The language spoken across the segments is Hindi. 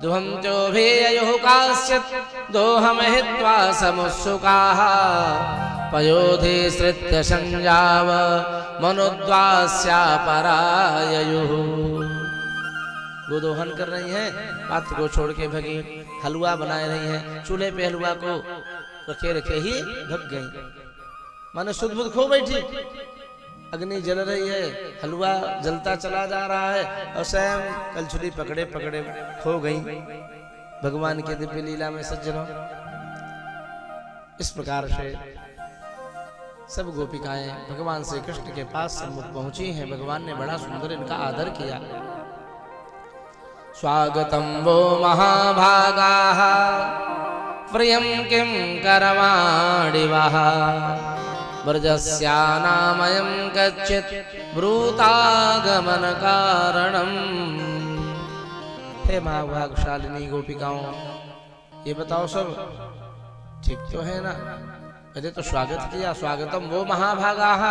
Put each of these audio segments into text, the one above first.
दुहंत्योभिययुः काश्चित् दोहमहित्वा समुत्सुकाः पयोधिसृत्य संजाव मनुद्वास्यापराययुः। गोदोहन कर रही हैं, पात्र को छोड़ के भगी, हलवा बनाए रही हैं, चूल्हे पे हलवा को रखे रखे ही भग गई। माने सुध बुध खो बैठी, अग्नि जल रही है, हलवा जलता चला जा रहा है और स्वयं कलछुली पकड़े पकड़े खो गई भगवान के दिव्य लीला में। सज्जनों, इस प्रकार से सब गोपिकाएं भगवान श्री कृष्ण के पास सम्मुख पहुंची हैं। भगवान ने बड़ा सुंदर इनका आदर किया। स्वागतम वो महाभागाः प्रियं किं करवाणि वः व्रजस्यानामयं कच्चित् ब्रूतागमन कारणम्। हे महाभागशालिनी गोपिकाओं, ये बताओ सब ठीक तो है ना? पहले तो स्वागत किया, स्वागतम वो महाभागाः।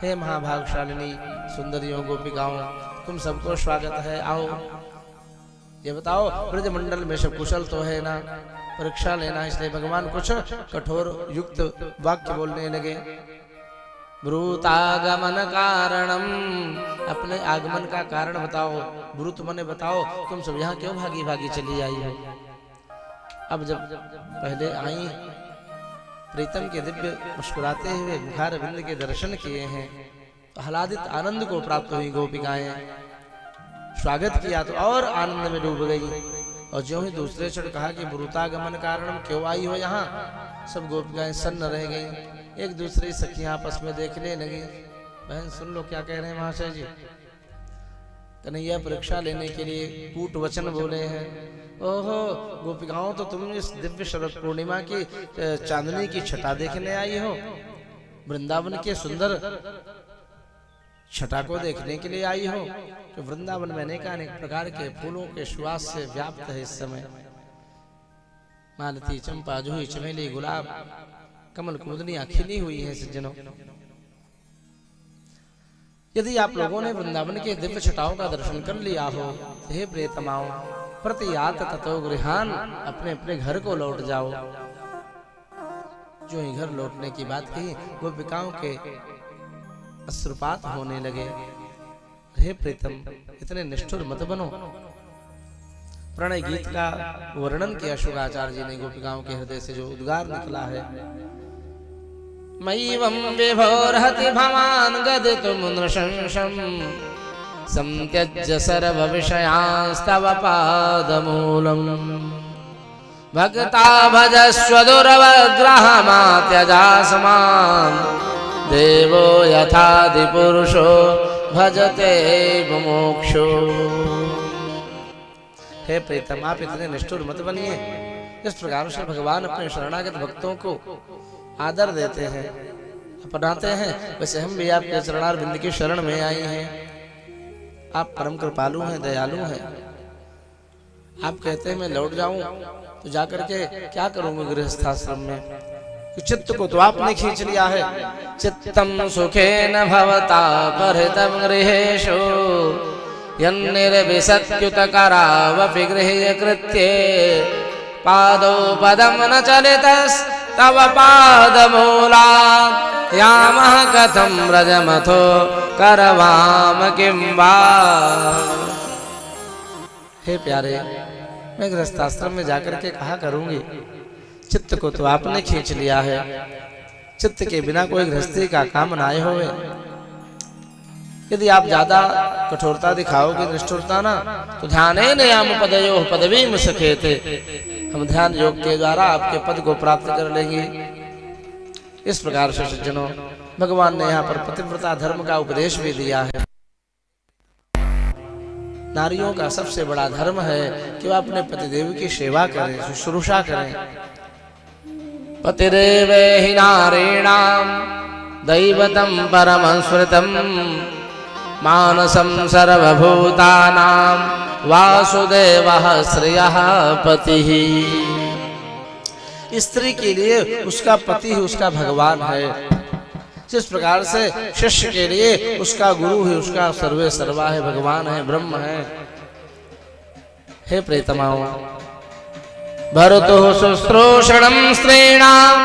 हे महाभागशालिनी सुंदरियों गोपिकाओं, तुम सबको स्वागत है, आओ। ये बताओ ब्रज मंडल में सब कुशल तो है ना? परीक्षा लेना, इसलिए भगवान कुछ कठोर युक्त वाक्य बोलने लगे। ब्रूतागमन कारणम, अपने आगमन का कारण बताओ। ब्रूत मने बताओ, तुम सब यहाँ क्यों भागी भागी चली आई हो? अब जब पहले आई, प्रीतम के दिव्य मुस्कुराते हुए मुखार बिंद के दर्शन किए हैं, आह्लादित आनंद को प्राप्त हुई गोपिकाएं। स्वागत किया तो और आनंद में डूब गई। और जो ही दूसरे क्षण कहा कि ब्रूतागमन कारण क्यों आई हो यहाँ, सब गोपिकाएं सन्न रह गई। एक दूसरी सखियां आपस में देखने लगी। बहन सुन लो क्या कह रहे हैं महाशय जी। कन्हैया परीक्षा लेने के लिए कूट वचन बोले हैं। ओहो गोपिकाओं, तो तुम इस दिव्य शरद पूर्णिमा की चांदनी की छटा देखने आई हो, वृंदावन के सुंदर छटा को देखने के लिए आई हो। तो वृंदावन में अनेक प्रकार के फूलों के सुवास से व्याप्त है इस समय। मालती, चंपा, जूही, चमेली, गुलाब, कमल कुमुदनियां खिली हुई है। सज्जनों, यदि आप लोगों ने वृंदावन के दिव्य छटाओं का दर्शन कर लिया हो, हे प्रियतमाओं, प्रतियात ततो गृहान, अपने अपने घर को लौट जाओ। जो ही घर लौटने की बात कही, गोपिकाओं के अश्रुपात होने लगे। हे प्रीतम, इतने निष्ठुर मत बनो। प्रणय गीत का वर्णन किया शुकाचार्य जी ने। गोपिकाओं के हृदय से जो उद्गार निकला है, मयिवं विभोर्हति भवान् गदितुं नृशंसं संत्यज्य सर्व विषयांस्तव पादमूलम् भक्ता भजस्व दुर्वग्रहमात्यजास्मान् देवो यथादिपुरुषो भजते मुमुक्षु। हे प्रीतम, आप इतने निष्ठुर मत बनिए। इस प्रकार से भगवान अपने शरणागत भक्तों को आदर देते हैं, अपनाते हैं। वैसे हम भी आपके चरणारविंद की शरण में आए हैं। आप परम कृपालु हैं, दयालु हैं। आप कहते हैं मैं लौट जाऊं, तो जाकर के क्या करूंगा गृहस्थाश्रम में? चित्त को तो आपने खींच लिया है। चित्तम सुखेन भवता परितं गृहेषु यन्निर्विशत्युत करावपि गृह्य कृत्ये पादौ पदं न चलितस्तव पादमूलात् यामः कथं व्रजमथो करवाम किं वा। हे प्यारे, मैं गृहस्थाश्रम में जाकर के कहा करूंगी? चित्त को तो आपने खींच लिया है। चित्त के बिना कोई गृहस्थी का काम ना होवे। यदि आप ज्यादा कठोरता दिखाओगे, निष्ठुरता ना, तो ध्यानेन याम पदयोः पदवीं सखेते, हम ध्यान योग के द्वारा आपके पद को प्राप्त कर लेंगे। इस प्रकार से सज्जनों, भगवान ने यहाँ पर पतिव्रता धर्म का उपदेश भी दिया है। नारियों का सबसे बड़ा धर्म है कि वह अपने पतिदेव की सेवा करें, शुश्रूषा करें। पतिदेवेहि नारीणां दैवतं परमं स्मृतं मानसं सर्वभूतानां वासुदेवः श्रियः पतिः। स्त्री के लिए उसका पति ही उसका भगवान है। जिस प्रकार से शिष्य के लिए उसका गुरु है, उसका सर्वे सर्वा है, भगवान है, ब्रह्म है। हे प्रीतमाओ, भरतु शुश्रूषणं स्त्रीणां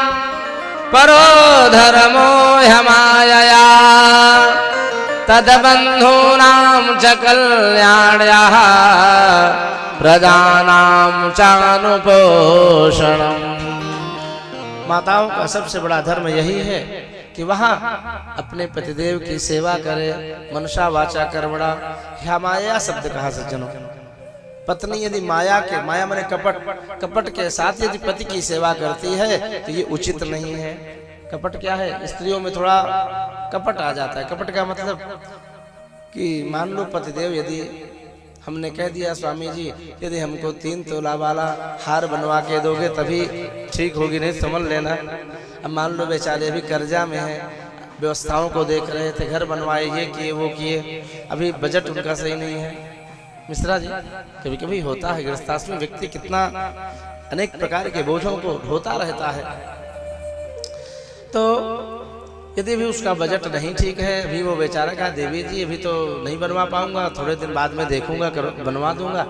परो धर्मो ह्यमायया तद्बन्धूनां च कल्याण्याः प्रजानां चानुपोषणम्। माताओं का सबसे बड़ा धर्म यही है कि वह अपने पतिदेव की सेवा करे। मनसा वाचा कर्मणा, ह्यमाया शब्द कहा सज्जनों। पत्नी यदि माया के, माया माने कपट, कपट के साथ यदि पति की सेवा करती है तो ये उचित नहीं है। कपट क्या है? स्त्रियों में थोड़ा कपट आ जाता है। कपट का मतलब कि मान लो पतिदेव यदि हमने कह दिया स्वामी जी यदि हमको 3 तोला वाला हार बनवा के दोगे तभी ठीक होगी, नहीं समझ लेना। अब मान लो बेचारे अभी कर्जा में है, व्यवस्थाओं को देख रहे थे, घर बनवाए, ये किए वो किए, अभी बजट उनका सही नहीं है। मिश्रा जी, कभी कभी होता है गृहस्थाश्रम में व्यक्ति कितना अनेक प्रकार के बोझों को ढोता रहता है। तो यदि भी उसका बजट नहीं ठीक है, अभी वो बेचारा कहा देवी जी अभी तो नहीं बनवा पाऊंगा, थोड़े दिन बाद में देखूंगा, बनवा दूंगा।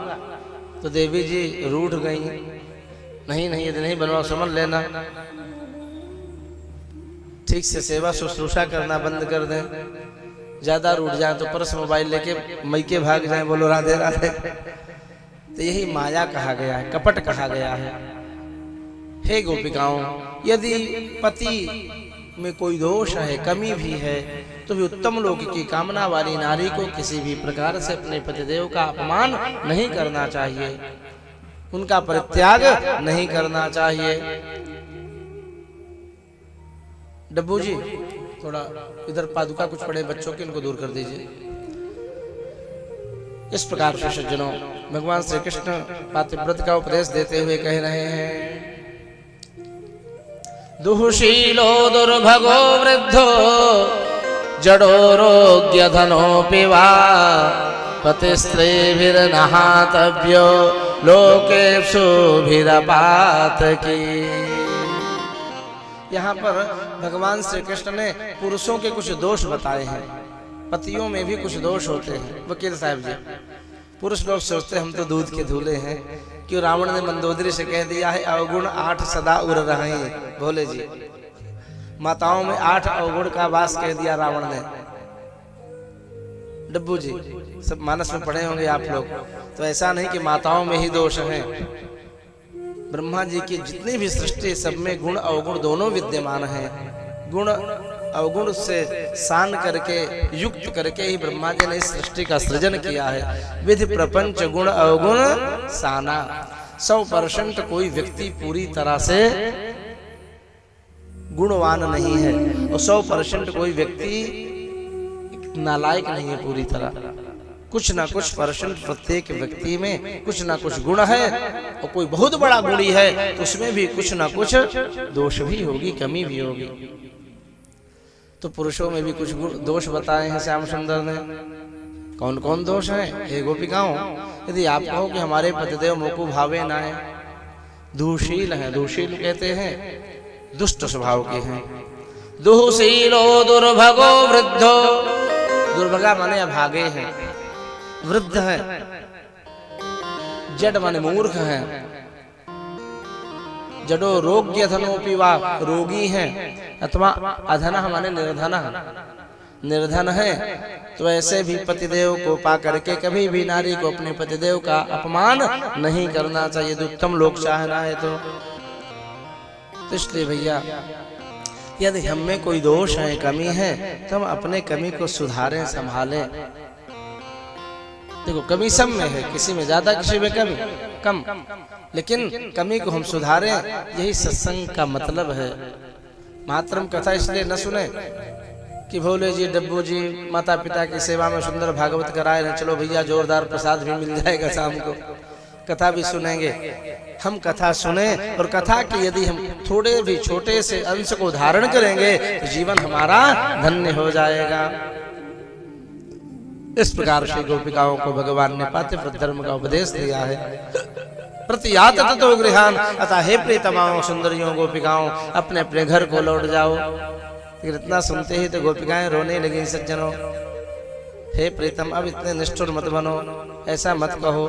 तो देवी जी रूठ गई, नहीं नहीं यदि नहीं बनवा समझ लेना, ठीक से सेवा शुश्रूषा करना बंद कर दें। ज्यादा रूठ जाए तो पर्स मोबाइल लेके मैके भाग जाए, बोलो राधे राधे। तो यही माया कहा गया है, कपट कहा गया है। हे गोपिकाओं, यदि पति में कोई दोष है, कमी भी है, तो भी उत्तम लोक की कामना वाली नारी को किसी भी प्रकार से अपने पतिदेव का अपमान नहीं करना चाहिए, उनका परित्याग नहीं करना चाहिए। डब्बू जी थोड़ा इधर पादुका कुछ पड़े बच्चों के, इनको दूर कर दीजिए। इस प्रकार से सज्जनों भगवान श्री कृष्ण पातिव्रत का उपदेश देते हुए कह रहे हैं, दुःशीलो दुर्भगो वृद्धो जडोरोग्य धनोऽपि वा पतिस्त्रीभिर्नहातव्यो लोकेषुभिरपातकी। यहाँ पर भगवान श्री कृष्ण ने पुरुषों के कुछ दोष बताए हैं, पतियों में भी कुछ दोष होते हैं। वकील साहब जी, पुरुष लोग सोचते हम तो दूध के धूले हैं, क्यों रावण ने मंदोदरी से कह दिया है अवगुण 8 सदा उड़ रहे हैं। भोले जी, माताओं में 8 अवगुण का वास कह दिया रावण ने। डब्बू जी, सब मानस में पढ़े होंगे आप लोग, तो ऐसा नहीं कि माताओं में ही दोष हैं। ब्रह्मा जी की जितनी भी सृष्टि सब में गुण अवगुण दोनों विद्यमान हैं। गुण अवगुण से सान करके युक्त करके ही ब्रह्मा जी ने इस सृष्टि का सृजन किया है। विधि प्रपंच गुण अवगुण साना। 100% कोई व्यक्ति पूरी तरह से गुणवान नहीं है और 100% कोई व्यक्ति नालायक नहीं है पूरी तरह। कुछ ना कुछ परसेंट प्रत्येक व्यक्ति में कुछ ना कुछ गुण है, और कोई बहुत बड़ा गुणी है तो उसमें भी कुछ ना कुछ दोष भी होगी, कमी भी होगी। तो पुरुषों में भी कुछ दोष बताए हैं श्याम सुंदर ने। कौन कौन दोष हैं? हे गोपिकाओं, यदि आप कहो कि हमारे पतिदेव मोको भावे ना है, दुःशील हैं। दुःशील कहते हैं दुष्ट स्वभाव के हैं। दुःशीलो दुर्भगो वृद्धो, दुर्भगा माने अभागे हैं, वृद्ध है, जड माने मूर्ख है, जडो रोग्य धनोऽपि वा, रोगी है, अथवा अधन माने निर्धन, निर्धन है। तो ऐसे भी पतिदेव को पा करके कभी भी नारी को अपने पतिदेव का अपमान नहीं करना चाहिए, उत्तम लोक चाहना है तो इसलिए भैया यदि हम में कोई दोष है, कमी है, तो हम अपने कमी को सुधारें, संभालें। देखो कमी सब में है, किसी में ज्यादा किसी में कम, लेकिन कमी को हम सुधारें, यही सत्संग का मतलब है। मातरम कथा इसलिए न सुने कि भोले जी डब्बू जी माता पिता की सेवा में सुंदर भागवत कराए रहे, चलो भैया जोरदार प्रसाद भी मिल जाएगा शाम को, कथा भी सुनेंगे। हम कथा सुने और कथा की यदि हम थोड़े भी छोटे से अंश को धारण करेंगे तो जीवन हमारा धन्य हो जाएगा। इस प्रकार से गोपिकाओं को भगवान ने पातिव्रत धर्म का उपदेश दिया है। प्रतियात ततो गृहान, अतः हे प्रीतमाओं, सुंदरियों, गोपिकाओं, अपने अपने घर को लौट जाओ। इतना सुनते ही तो गोपिकाएं रोने लगी। सज्जनों, हे प्रीतम, अब इतने निष्ठुर मत बनो, ऐसा मत कहो।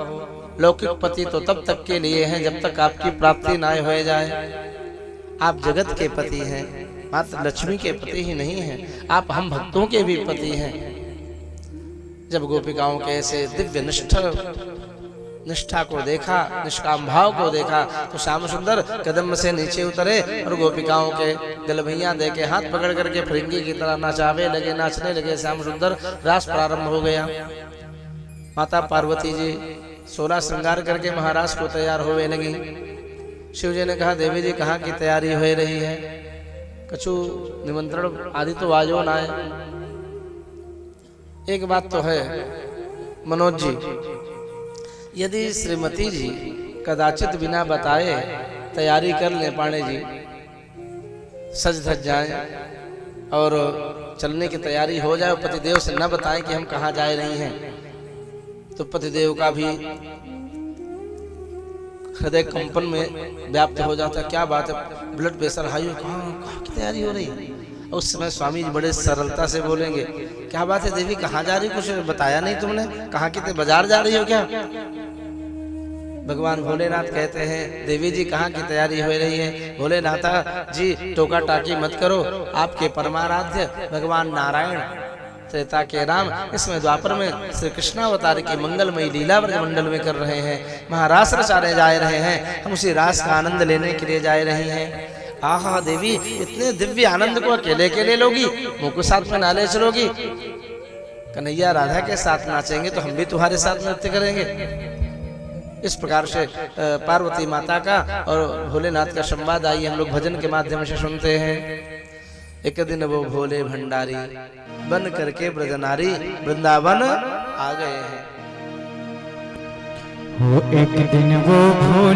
लौकिक पति तो तब तक के लिए हैं जब तक आपकी प्राप्ति ना हो जाए। आप जगत के पति हैं, मात्र लक्ष्मी के पति ही नहीं हैं, आप हम भक्तों के भी पति हैं। जब गोपिकाओं के ऐसे दिव्य निष्ठा को देखा, निष्काम भाव को देखा, तो श्याम सुंदर कदम से नीचे उतरे और गोपिकाओं के गलभैया दे के हाथ पकड़ करके फिरंगी की तरह नाचावे लगे, नाचने लगे। श्याम सुंदर रास प्रारंभ हो गया। माता पार्वती जी 16 श्रृंगार करके महाराज को तैयार होने लगी। शिव जी ने कहा, देवी जी कहाँ की तैयारी हो रही है? कछु निमंत्रण आदि तो आजो ना है। एक बात तो है मनोज जी, यदि श्रीमती जी कदाचित बिना बताए तैयारी कर ले, पाणे जी सज धज जाए और चलने की तैयारी हो जाए, पतिदेव से न बताएं कि हम कहाँ जा रही हैं, तो पतिदेव का भी हृदय कंपन में व्याप्त हो जाता है। क्या बात है, ब्लड प्रेशर हाई हो, कहाँ की तैयारी हो रही है? उस समय स्वामी जी बड़े सरलता से बोलेंगे, क्या बात है देवी, कहाँ जा रही, कुछ बताया नहीं तुमने, कहाँ की बाजार जा रही हो क्या? भगवान भोलेनाथ कहते हैं, देवी जी कहाँ की तैयारी हो रही है? भोलेनाथा जी टोका टाकी मत करो, आपके परमाराध्य भगवान नारायण त्रेता के राम इसमें द्वापर में श्री कृष्णावतार की मंगलमयी लीला ब्रजमंडल में कर रहे हैं, महारास रचाने जा रहे हैं, हम उसी रास का आनंद लेने के लिए जा रहे हैं। आहा देवी, इतने दिव्य आनंद को अकेले अकेले लोगी, मुझको साथ में नाले चलोगी? कन्हैया राधा के साथ नाचेंगे तो हम भी तुम्हारे साथ नृत्य करेंगे। इस प्रकार से पार्वती माता का और भोलेनाथ का संवाद आइए हम लोग भजन के माध्यम से सुनते हैं। एक दिन वो भोले भंडारी बन करके ब्रजनारी वृंदावन आ गए हैं। हो एक दिन वो भोले